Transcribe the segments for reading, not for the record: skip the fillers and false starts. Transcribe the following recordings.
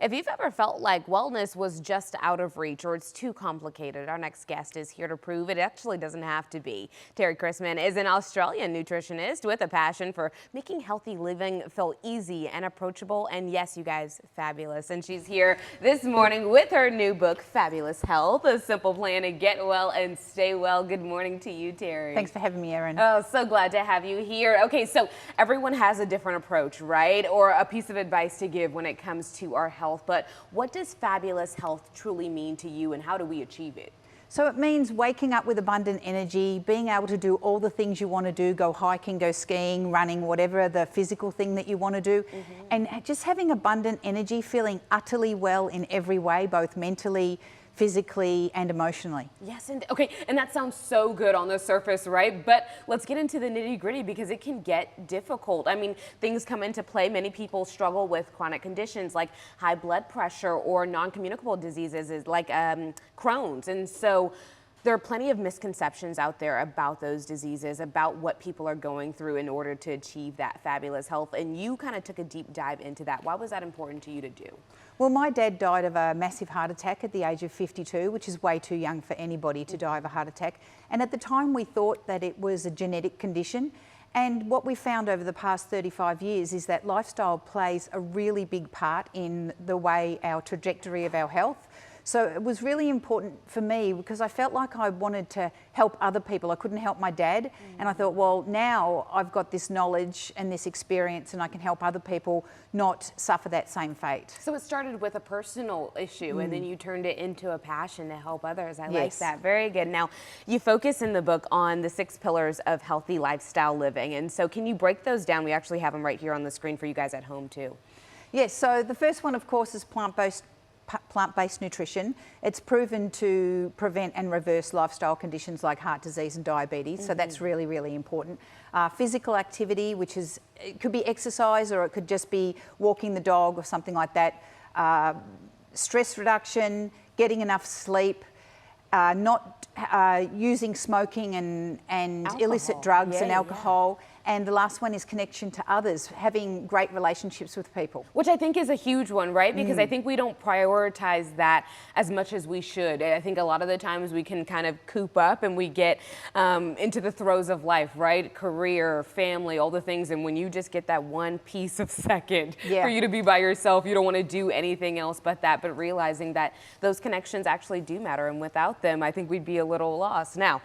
If you've ever felt like wellness was just out of reach or it's too complicated, our next guest is here to prove it actually doesn't have to be. Terri Chrisman is an Australian nutritionist with a passion for making healthy living feel easy and approachable, and yes, you guys, fabulous. And she's here this morning with her new book, Fabulous Health, a simple plan to get well and stay well. Good morning to you, Terri. Thanks for having me, Erin. Oh, so glad to have you here. Okay, so everyone has a different approach, right? Or a piece of advice to give when it comes to our health. But what does fabulous health truly mean to you, and how do we achieve it? So it means waking up with abundant energy, being able to do all the things you want to do, go hiking, go skiing, running, whatever the physical thing that you want to do. And just having abundant energy, feeling utterly well in every way, both mentally, physically and emotionally. Yes, and okay, and that sounds so good on the surface, right? But let's get into the nitty-gritty because it can get difficult. I mean, things come into play. Many people struggle with chronic conditions like high blood pressure or non-communicable diseases like Crohn's. And so there are plenty of misconceptions out there about those diseases, about what people are going through in order to achieve that fabulous health. And you kind of took a deep dive into that. Why was that important to you to do? Well, my dad died of a massive heart attack at the age of 52, which is way too young for anybody to die of a heart attack. And at the time we thought that it was a genetic condition. And what we found over the past 35 years is that lifestyle plays a really big part in the way our trajectory of our health. So it was really important for me because I felt like I wanted to help other people. I couldn't help my dad. And I thought, well, now I've got this knowledge and this experience and I can help other people not suffer that same fate. So it started with a personal issue and then you turned it into a passion to help others. I like that. Very good. Now, you focus in the book on the 6 pillars of healthy lifestyle living. And so can you break those down? We actually have them right here on the screen for you guys at home too. Yes, so the first one, of course, is plant-based nutrition. It's proven to prevent and reverse lifestyle conditions like heart disease and diabetes, so that's really, really important. Physical activity, which is, it could be exercise or it could just be walking the dog or something like that. Stress reduction, getting enough sleep, not using smoking and illicit drugs and alcohol. And the last one is connection to others, having great relationships with people. Which I think is a huge one, right? Because I think we don't prioritize that as much as we should. I think a lot of the times we can kind of coop up and we get into the throes of life, right? Career, family, all the things. And when you just get that one piece of second for you to be by yourself, you don't want to do anything else but that. But realizing that those connections actually do matter. And without them, I think we'd be a little lost. Now,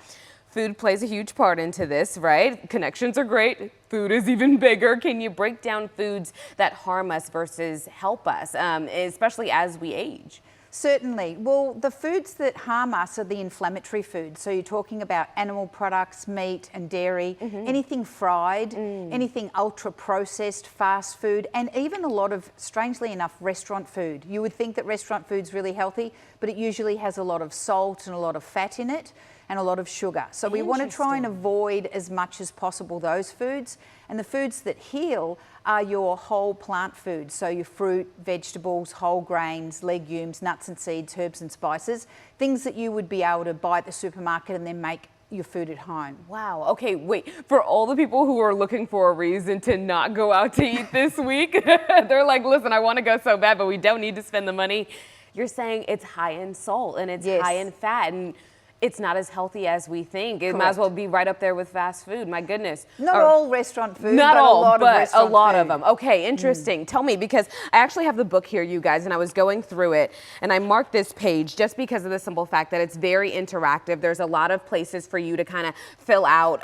food plays a huge part into this, right? Connections are great. Food is even bigger. Can you break down foods that harm us versus help us, especially as we age? Certainly. Well, the foods that harm us are the inflammatory foods. So you're talking about animal products, meat and dairy, anything fried, anything ultra processed, fast food, and even a lot of, strangely enough, restaurant food. You would think that restaurant food's really healthy, but it usually has a lot of salt and a lot of fat in it and a lot of sugar. So we want to try and avoid as much as possible those foods. And the foods that heal are your whole plant foods. So your fruit, vegetables, whole grains, legumes, nuts and seeds, herbs and spices, things that you would be able to buy at the supermarket and then make your food at home. Wow. Okay, wait. For all the people who are looking for a reason to not go out to eat this week, they're like, listen, I want to go so bad, but we don't need to spend the money. You're saying it's high in salt and it's high in fat, and it's not as healthy as we think. It might as well be right up there with fast food. My goodness. Not all restaurant food, not but all, a lot but of restaurant a lot food. of them. Okay, interesting. Tell me, because I actually have the book here, you guys, and I was going through it, and I marked this page just because of the simple fact that it's very interactive. There's a lot of places for you to kind of fill out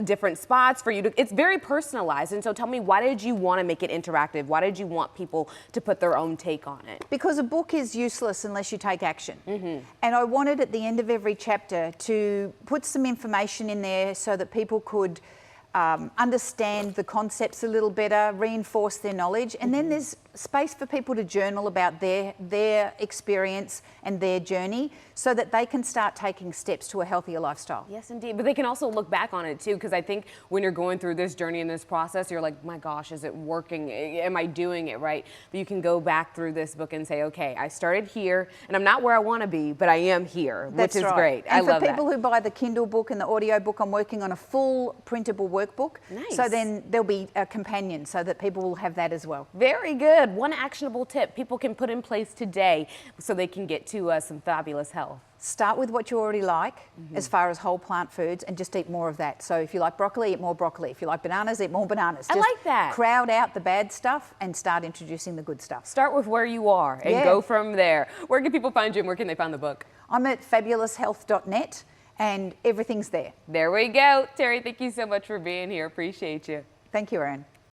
different spots for you to. It's very personalized, and so tell me, why did you want to make it interactive? Why did you want people to put their own take on it? Because a book is useless unless you take action. And I wanted at the end of every chapter to put some information in there so that people could understand the concepts a little better, reinforce their knowledge, and then there's space for people to journal about their experience and their journey so that they can start taking steps to a healthier lifestyle. Yes, indeed. But they can also look back on it too, because I think when you're going through this journey and this process, you're like, my gosh, is it working? Am I doing it right? But you can go back through this book and say, okay, I started here and I'm not where I want to be, but I am here, which is great. And for people who buy the Kindle book and the audio book, I'm working on a full printable workbook. Nice. So then there'll be a companion so that people will have that as well. Very good. good. One actionable tip people can put in place today so they can get to some fabulous health. Start with what you already like as far as whole plant foods and just eat more of that. So if you like broccoli, eat more broccoli. If you like bananas, eat more bananas. I like that. Crowd out the bad stuff and start introducing the good stuff. Start with where you are and go from there. Where can people find you and where can they find the book? I'm at fabuloushealth.net and everything's there. There we go. Terri, thank you so much for being here. Appreciate you. Thank you, Erin.